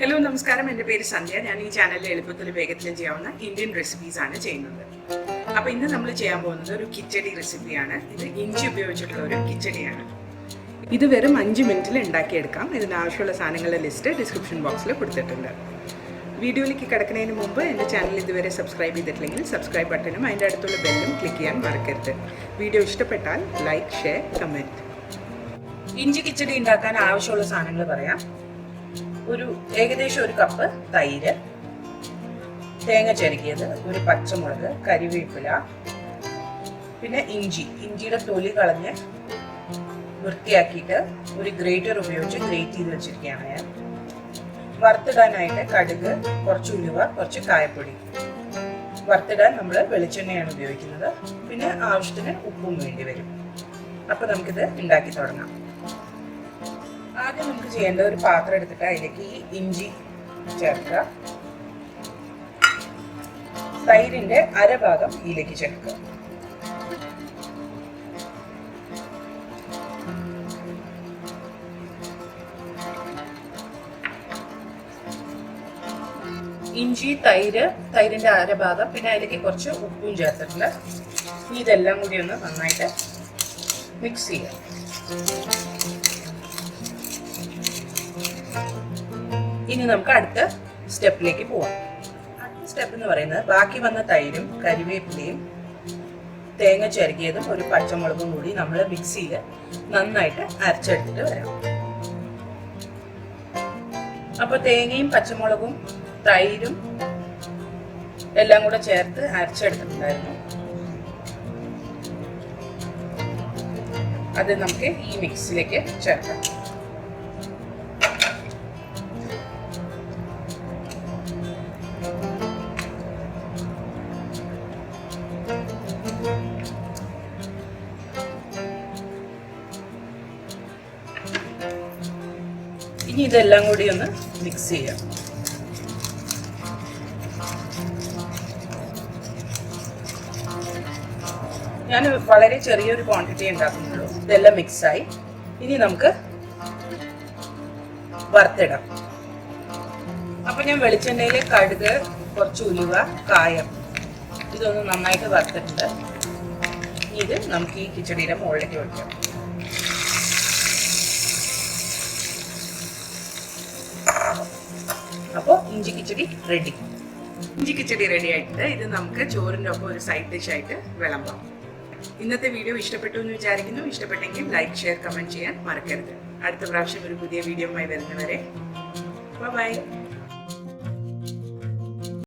Hello നമസ്കാരം, എൻ്റെ പേര് സന്ധ്യ. ഞാൻ ഈ ചാനലിൽ എളുപ്പത്തിൽ വേഗത്തിൽ ചെയ്യാവുന്ന ഇന്ത്യൻ റെസിപ്പീസ് ആണ് ചെയ്യുന്നത്. അപ്പോൾ ഇന്ന് നമ്മൾ ചെയ്യാൻ പോകുന്നത് ഒരു കിച്ചടി റെസിപ്പിയാണ്. ഇത് ഇഞ്ചി ഉപയോഗിച്ചിട്ടുള്ള ഒരു കിച്ചടിയാണ്. ഇത് വെറും 5 മിനിറ്റിൽ ഉണ്ടാക്കിയെടുക്കാം. ഇതിന് ആവശ്യമുള്ള സാധനങ്ങളുടെ ലിസ്റ്റ് ഡിസ്ക്രിപ്ഷൻ ബോക്സിൽ കൊടുത്തിട്ടുണ്ട്. വീഡിയോയിലേക്ക് കിടക്കുന്നതിന് മുമ്പ് എൻ്റെ ചാനൽ ഇതുവരെ സബ്സ്ക്രൈബ് ചെയ്തിട്ടില്ലെങ്കിൽ സബ്സ്ക്രൈബ് ബട്ടണും അതിൻ്റെ അടുത്തുള്ള ബെല്ലും ക്ലിക്ക് ചെയ്യാൻ മറക്കരുത്. വീഡിയോ ഇഷ്ടപ്പെട്ടാൽ ലൈക്ക്, ഷെയർ, കമൻറ്റ്. ഇഞ്ചി കിച്ചടി ഉണ്ടാക്കാൻ ആവശ്യമുള്ള സാധനങ്ങൾ പറയാം. ഏകദേശം 1 കപ്പ് തൈര്, തേങ്ങ ചിരകിയത്, ഒരു പച്ചമുളക്, കരിവേപ്പില, പിന്നെ ഇഞ്ചിയുടെ തൊലി കളഞ്ഞ് വൃത്തിയാക്കിയിട്ട് ഒരു ഗ്രേറ്റർ ഉപയോഗിച്ച് ഗ്രേറ്റ് ചെയ്ത് വെച്ചിരിക്കുകയാണ് ഞാൻ. വറുത്തിടാനായിട്ട് കടുക്, കുറച്ച് ഉലുവ, കുറച്ച് കായപ്പൊടി. വറുത്തിടാൻ നമ്മൾ വെളിച്ചെണ്ണയാണ് ഉപയോഗിക്കുന്നത്. പിന്നെ ആവശ്യത്തിന് ഉപ്പും വേണ്ടി വരും. അപ്പോൾ നമുക്കിത് ഉണ്ടാക്കി തുടങ്ങാം. ആദ്യം നമുക്ക് ചെയ്യേണ്ട ഒരു പാത്രം എടുത്തിട്ട് അതിലേക്ക് ഈ ഇഞ്ചി ചേർക്കുക. തൈരിന്റെ അരഭാഗം ഇതിലേക്ക് ചേർക്കുക. ഇഞ്ചി, തൈരിന്റെ അരഭാഗം, പിന്നെ അതിലേക്ക് കുറച്ച് ഉപ്പും ചേർത്തിട്ടുണ്ട്. ഇതെല്ലാം കൂടി ഒന്ന് നന്നായിട്ട് മിക്സ് ചെയ്യുക. ഇനി നമുക്ക് അടുത്ത സ്റ്റെപ്പിലേക്ക് പോവാം. അടുത്ത സ്റ്റെപ്പ് എന്ന് പറയുന്നത് ബാക്കി വന്ന തൈരും കരിവേപ്പിലയും തേങ്ങ ചിരകിയതും ഒരു പച്ചമുളകും കൂടി നമ്മൾ മിക്സിയിൽ നന്നായിട്ട് അരച്ചെടുത്തിട്ട് വരാം. അപ്പോൾ തേങ്ങയും പച്ചമുളകും തൈരും എല്ലാം കൂടെ ചേർത്ത് അരച്ചെടുത്തിട്ടുണ്ടായിരുന്നു. അത് നമുക്ക് ഈ മിക്സിയിലേക്ക് ചേർക്കാം. ഇനി ഇതെല്ലാം കൂടി ഒന്ന് മിക്സ് ചെയ്യാം. ഞാൻ വളരെ ചെറിയൊരു ക്വാണ്ടിറ്റി ഉണ്ടാക്കുന്നുള്ളൂ. ഇതെല്ലാം മിക്സായി. ഇനി നമുക്ക് വറുത്തിടാം. അപ്പൊ ഞാൻ വെളിച്ചെണ്ണയിൽ കടുക്, കുറച്ച് ഉലുവ, കായം ഇതൊന്ന് നന്നായിട്ട് വറുത്തിട്ടുണ്ട്. ഇത് നമുക്ക് ഈ കിച്ചടിയുടെ മുകളിലേക്ക് വയ്ക്കാം. അപ്പോൾ ഇഞ്ചി കിച്ചടി റെഡി. ഇഞ്ചി കിച്ചടി റെഡി ആയിട്ടുണ്ട്. ഇത് നമുക്ക് ചോറിൻ്റെ ഒപ്പം ഒരു സൈഡ് ഡിഷ് ആയിട്ട് വിളമ്പാം. ഇന്നത്തെ വീഡിയോ ഇഷ്ടപ്പെട്ടു എന്ന് വിചാരിക്കുന്നു. ഇഷ്ടപ്പെട്ടെങ്കിൽ ലൈക്ക്, ഷെയർ, കമൻറ്റ് ചെയ്യാൻ മറക്കരുത്. അടുത്ത പ്രാവശ്യം ഒരു പുതിയ വീഡിയോയുമായി വരുന്നവരെ ബൈ.